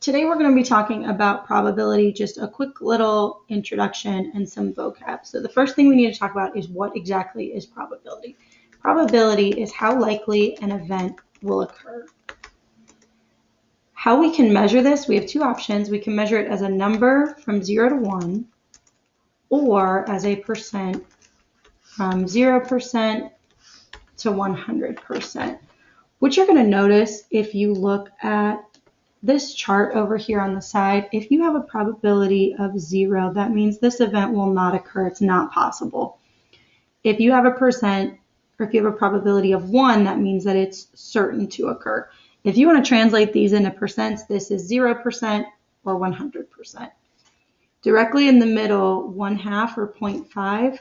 Today we're going to be talking about probability, just a quick little introduction and some vocab. So the first thing we need to talk about is what exactly is probability. Probability is how likely an event will occur. How we can measure this, we have two options. We can measure it as a number from 0 to 1 or as a percent from 0% to 100%. What you're going to notice if you look at this chart over here on the side, if you have a probability of 0, that means this event will not occur. It's not possible. If you have a percent, or if you have a probability of 1, that means that it's certain to occur. If you want to translate these into percents, this is 0% or 100%. Directly in the middle, 1/2 or 0.5,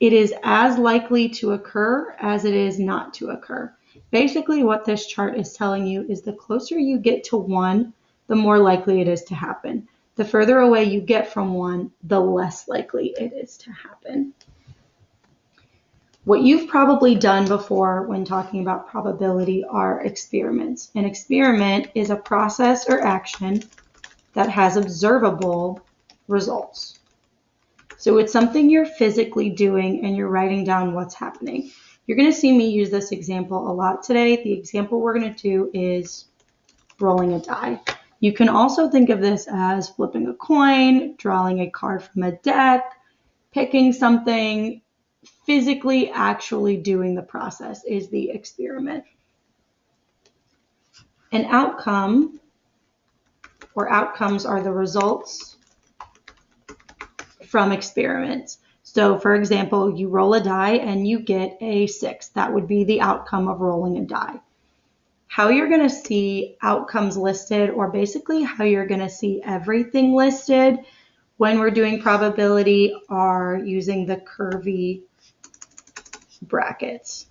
it is as likely to occur as it is not to occur. Basically, what this chart is telling you is the closer you get to 1, the more likely it is to happen. The further away you get from 1, the less likely it is to happen. What you've probably done before when talking about probability are experiments. An experiment is a process or action that has observable results. So it's something you're physically doing and you're writing down what's happening. You're going to see me use this example a lot today. The example we're going to do is rolling a die. You can also think of this as flipping a coin, drawing a card from a deck, picking something. Physically actually doing the process is the experiment. An outcome, or outcomes, are the results from experiments. So for example, you roll a die and you get a 6. That would be the outcome of rolling a die. How you're going to see outcomes listed, or basically how you're going to see everything listed when we're doing probability, are using the curvy brackets.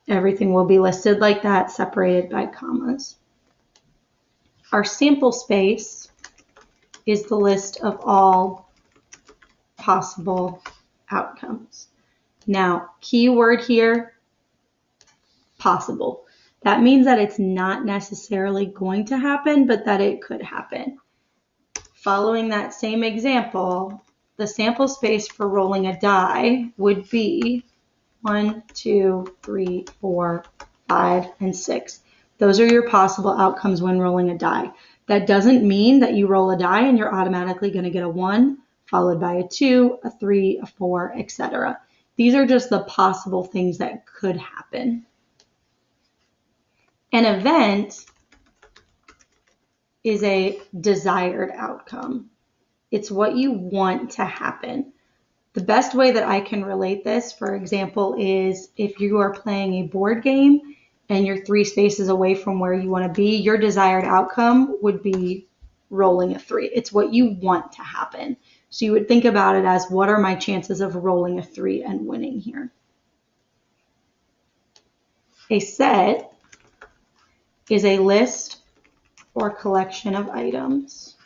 Everything will be listed like that, separated by commas. Our sample space is the list of all possible outcomes. Now, key word here, possible. That means that it's not necessarily going to happen, but that it could happen. Following that same example, the sample space for rolling a die would be 1, 2, 3, 4, 5, and 6. Those are your possible outcomes when rolling a die. That doesn't mean that you roll a die and you're automatically going to get a 1, followed by a 2, a 3, a 4, etc. These are just the possible things that could happen. An event is a desired outcome. It's what you want to happen. The best way that I can relate this, for example, is if you are playing a board game and you're 3 spaces away from where you want to be, your desired outcome would be rolling a 3. It's what you want to happen. So you would think about it as, what are my chances of rolling a 3 and winning here? A set is a list or collection of items.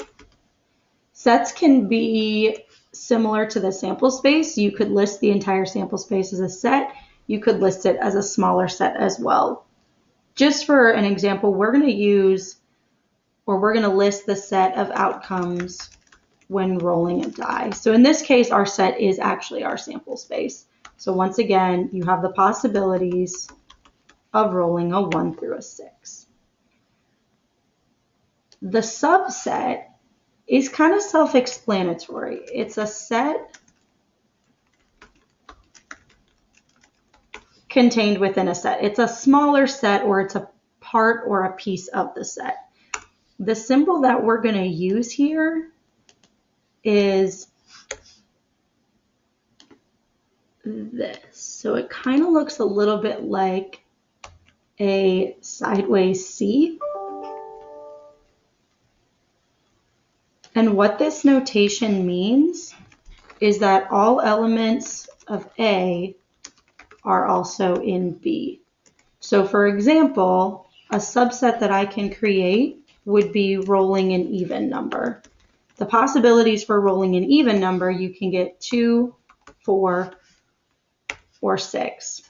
Sets can be similar to the sample space. You could list the entire sample space as a set. You could list it as a smaller set as well. Just for an example, we're going to list the set of outcomes when rolling a die. So in this case, our set is actually our sample space. So once again, you have the possibilities of rolling a 1 through a 6. The subset is kind of self-explanatory. It's a set contained within a set. It's a smaller set, or it's a part or a piece of the set. The symbol that we're going to use here is this. So it kind of looks a little bit like a sideways C. And what this notation means is that all elements of A are also in B. So for example, a subset that I can create would be rolling an even number. The possibilities for rolling an even number, you can get 2, 4, or 6.